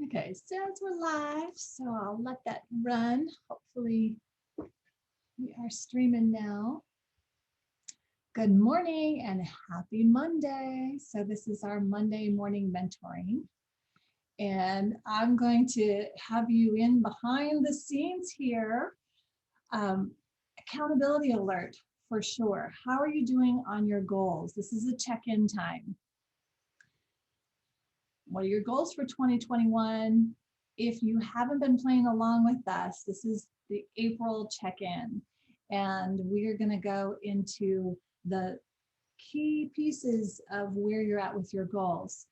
Okay, so we're live, so I'll let that run. Hopefully we are streaming now. Good morning and happy Monday. So this is our Monday morning mentoring. And I'm going to have you in behind the scenes here. Accountability alert for sure. How are you doing on your goals? This is a check-in time. What are your goals for 2021? If you haven't been playing along with us, this is the April check-in, and we're going to go into the key pieces of where you're at with your goals.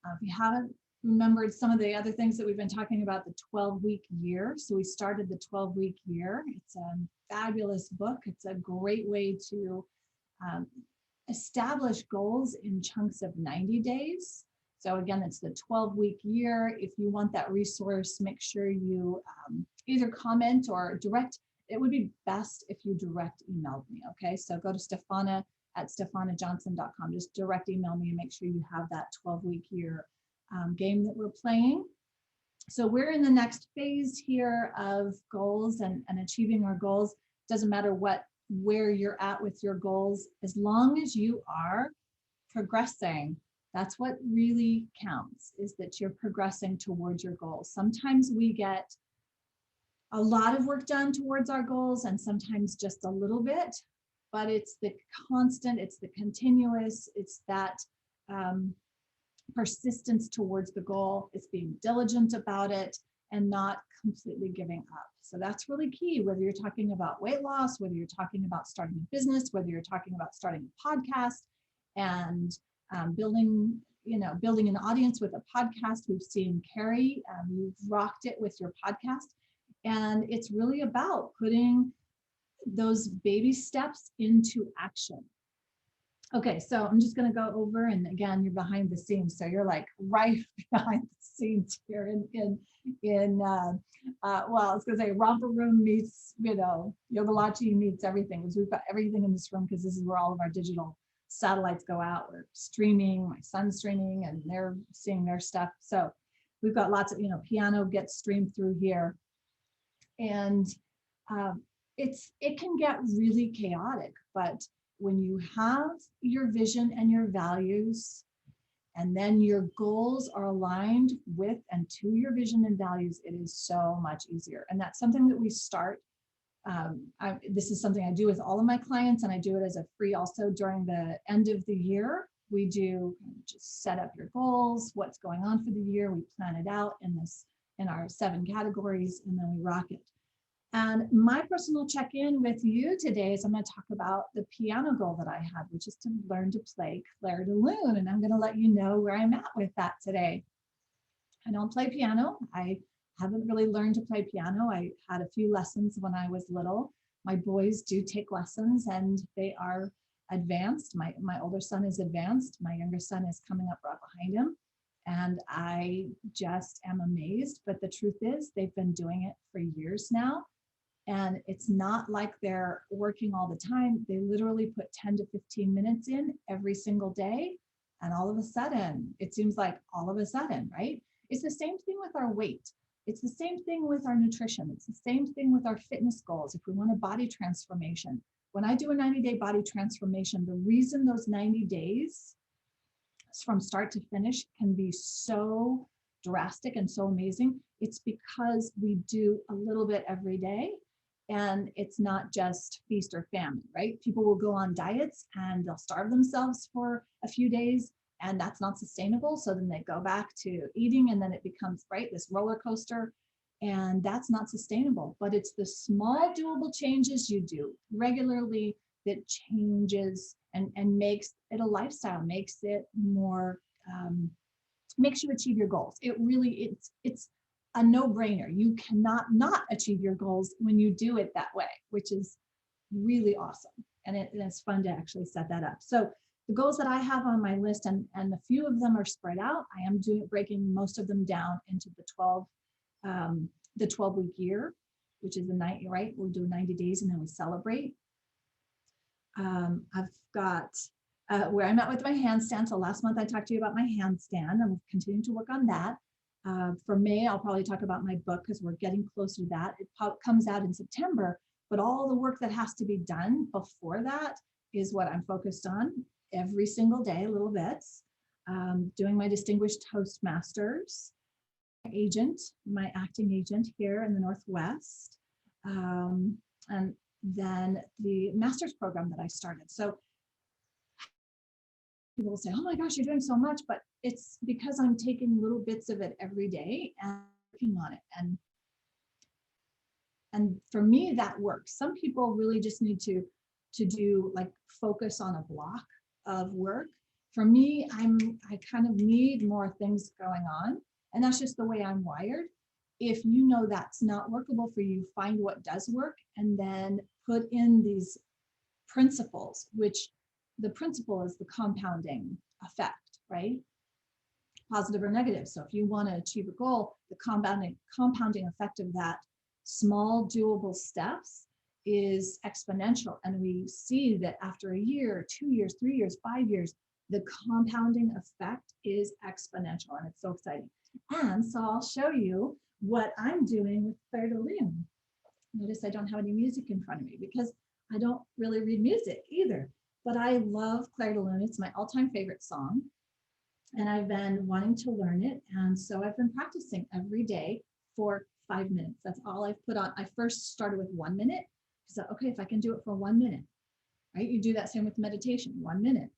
If you haven't remembered some of the other things that we've been talking about, the 12-week year. So we started the 12-week year. It's a fabulous book. It's a great way to um, establish goals in chunks of 90 days. So again, it's the 12-week year. If you want that resource, make sure you either comment or direct. It would be best if you direct emailed me, okay? So go to Stephana at stephanajohnson.com. Just direct email me and make sure you have that 12-week year game that we're playing. So we're in the next phase here of goals and achieving our goals. Doesn't matter where you're at with your goals, as long as you are progressing. That's what really counts, is that you're progressing towards your goals. Sometimes we get a lot of work done towards our goals and sometimes just a little bit, but it's the constant, it's the continuous, it's that persistence towards the goal. It's being diligent about it and not completely giving up. So that's really key, whether you're talking about weight loss, whether you're talking about starting a business, whether you're talking about starting a podcast and building an audience with a podcast. We've seen Carrie, you've rocked it with your podcast. And it's really about putting those baby steps into action. Okay, so I'm just going to go over, and again, you're behind the scenes, so you're like right behind the scenes here well, I was going to say romper room meets, Yogalachi meets everything, because we've got everything in this room, because this is where all of our digital satellites go out. We're streaming, my son's streaming, and they're seeing their stuff. So we've got lots of, piano gets streamed through here, and it can get really chaotic, but when you have your vision and your values, and then your goals are aligned with and to your vision and values, it is so much easier. And that's something that we start. This is something I do with all of my clients, and I do it as a free also during the end of the year. We do just set up your goals, what's going on for the year. We plan it out in our 7 categories, and then we rock it. And my personal check-in with you today is I'm going to talk about the piano goal that I had, which is to learn to play Clair de Lune. And I'm going to let you know where I'm at with that today. I don't play piano. I haven't really learned to play piano. I had a few lessons when I was little. My boys do take lessons, and they are advanced. My older son is advanced. My younger son is coming up right behind him. And I just am amazed. But the truth is, they've been doing it for years now. And it's not like they're working all the time. They literally put 10 to 15 minutes in every single day. And all of a sudden, it seems like all of a sudden, right? It's the same thing with our weight. It's the same thing with our nutrition. It's the same thing with our fitness goals. If we want a body transformation, when I do a 90-day body transformation, the reason those 90 days from start to finish can be so drastic and so amazing, it's because we do a little bit every day. And it's not just feast or famine, right? People will go on diets and they'll starve themselves for a few days, and that's not sustainable. So then they go back to eating, and then it becomes, right, this roller coaster, and that's not sustainable. But it's the small doable changes you do regularly that changes and makes it a lifestyle, makes it more, makes you achieve your goals. It really, it's a no-brainer. You cannot not achieve your goals when you do it that way, which is really awesome. And it's fun to actually set that up. So the goals that I have on my list, and a few of them are spread out. I am breaking most of them down into the 12-week year, which is the 90, right? We'll do 90 days and then we celebrate. I've got where I'm at with my handstand. So last month I talked to you about my handstand. I'm continuing to work on that. For May, I'll probably talk about my book because we're getting closer to that. It comes out in September, but all the work that has to be done before that is what I'm focused on every single day, little bits. Doing my Distinguished Toastmasters, agent, my acting agent here in the Northwest, and then the master's program that I started. So people will say, oh my gosh, you're doing so much, but it's because I'm taking little bits of it every day and working on it. And for me, that works. Some people really just need to do like focus on a block of work. For me, I kind of need more things going on, and that's just the way I'm wired. If you know that's not workable for you, find what does work and then put in these principles, which the principle is the compounding effect, right? Positive or negative. So if you want to achieve a goal, the compounding effect of that small doable steps is exponential. And we see that after a year, 2 years, 3 years, 5 years, the compounding effect is exponential, and it's so exciting. And so I'll show you what I'm doing with Claire de Lune. Notice I don't have any music in front of me because I don't really read music either, but I love Claire de Lune. It's my all-time favorite song, and I've been wanting to learn it. And so I've been practicing every day for 5 minutes. That's all I've put on. I first started with 1 minute. So, okay, if I can do it for 1 minute, right? You do that same with meditation, 1 minute,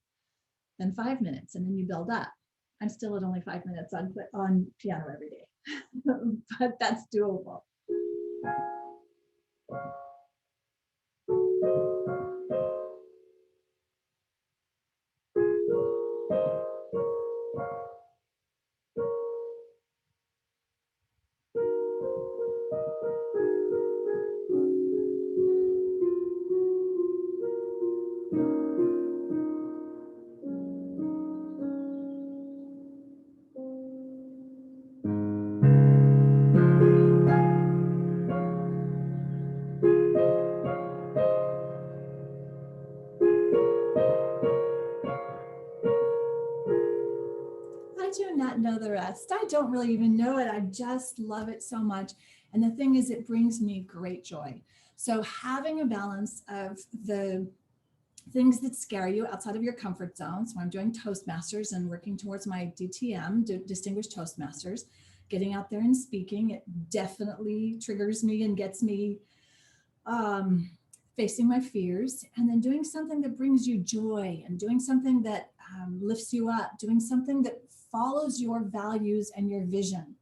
then 5 minutes, and then you build up. I'm still at only 5 minutes on piano every day, but that's doable. I do not know the rest. I don't really even know it. I just love it so much. And the thing is, it brings me great joy. So having a balance of the things that scare you outside of your comfort zone. So I'm doing Toastmasters and working towards my DTM, Distinguished Toastmasters, getting out there and speaking. It definitely triggers me and gets me facing my fears, and then doing something that brings you joy, and doing something that lifts you up, doing something that follows your values and your vision.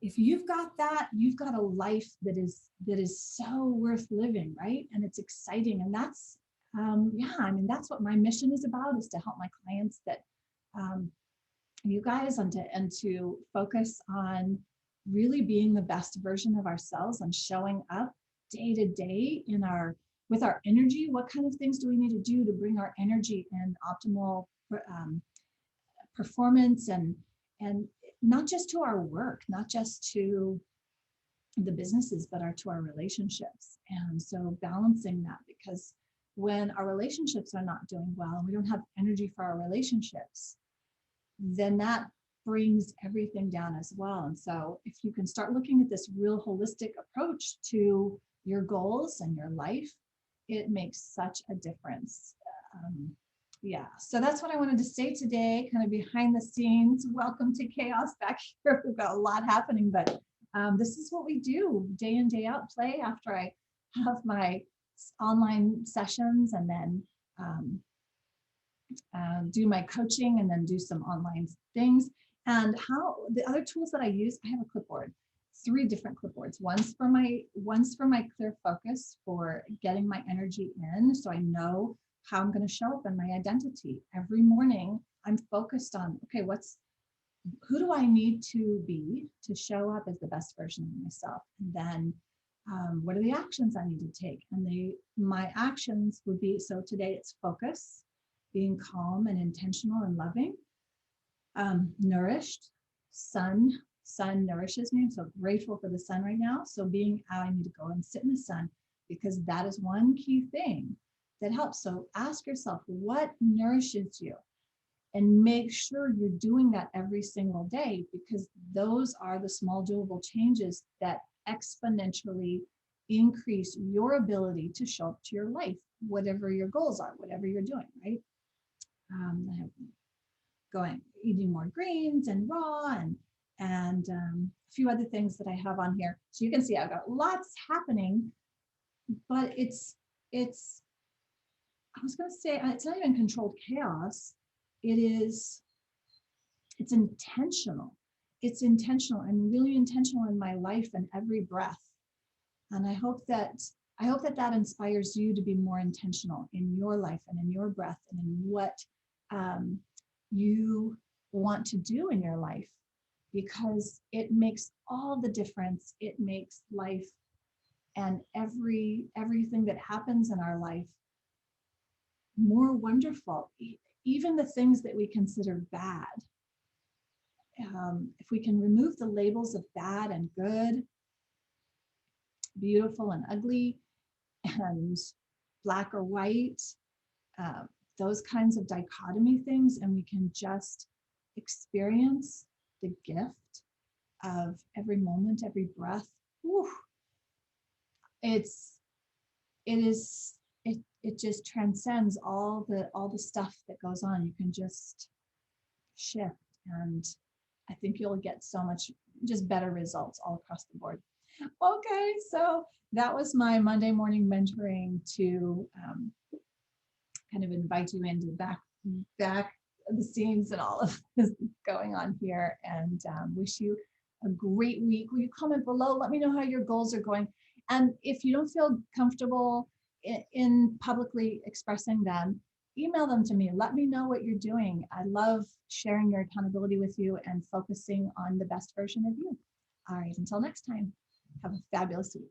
If you've got that, you've got a life that is so worth living, right? And it's exciting. And that's, yeah, I mean, that's what my mission is about, is to help my clients, that you guys, and to focus on really being the best version of ourselves and showing up day to day with our energy. What kind of things do we need to do to bring our energy in optimal performance, and not just to our work, not just to the businesses, but to our relationships. And so balancing that, because when our relationships are not doing well and we don't have energy for our relationships, then that brings everything down as well. And so if you can start looking at this real holistic approach to your goals and your life, it makes such a difference. Yeah, so that's what I wanted to say today, kind of behind the scenes. Welcome to chaos back here. We've got a lot happening, but this is what we do day in, day out, play after I have my online sessions, and then do my coaching, and then do some online things. And how the other tools that I use, I have a clipboard, 3 different clipboards. One's for my clear focus, for getting my energy in, so I know how I'm going to show up in my identity. Every morning I'm focused on, okay, who do I need to be to show up as the best version of myself? And then what are the actions I need to take? And my actions would be, so today it's focus, being calm and intentional and loving, nourished, sun nourishes me. I'm so grateful for the sun right now. So I need to go and sit in the sun, because that is one key thing that helps. So ask yourself, what nourishes you? and make sure you're doing that every single day, because those are the small doable changes that exponentially increase your ability to show up to your life, whatever your goals are, whatever you're doing, right? I have going eating more greens and raw and a few other things that I have on here. So you can see I've got lots happening, but it's I was going to say it's not even controlled chaos. It's intentional. It's intentional and really intentional in my life and every breath. And I hope that that inspires you to be more intentional in your life and in your breath and in what you want to do in your life, because it makes all the difference. It makes life and everything that happens in our life more wonderful. Even the things that we consider bad, if we can remove the labels of bad and good, beautiful and ugly, and black or white, those kinds of dichotomy things, and we can just experience the gift of every moment, every breath. Whew, it just transcends all the stuff that goes on. You can just shift, and I think you'll get so much just better results all across the board. Okay, so that was my Monday morning mentoring to kind of invite you into back the scenes and all of this going on here, and wish you a great week. Will you comment below? Let me know how your goals are going. And if you don't feel comfortable in publicly expressing them, email them to me. Let me know what you're doing. I love sharing your accountability with you and focusing on the best version of you. All right, until next time, have a fabulous week.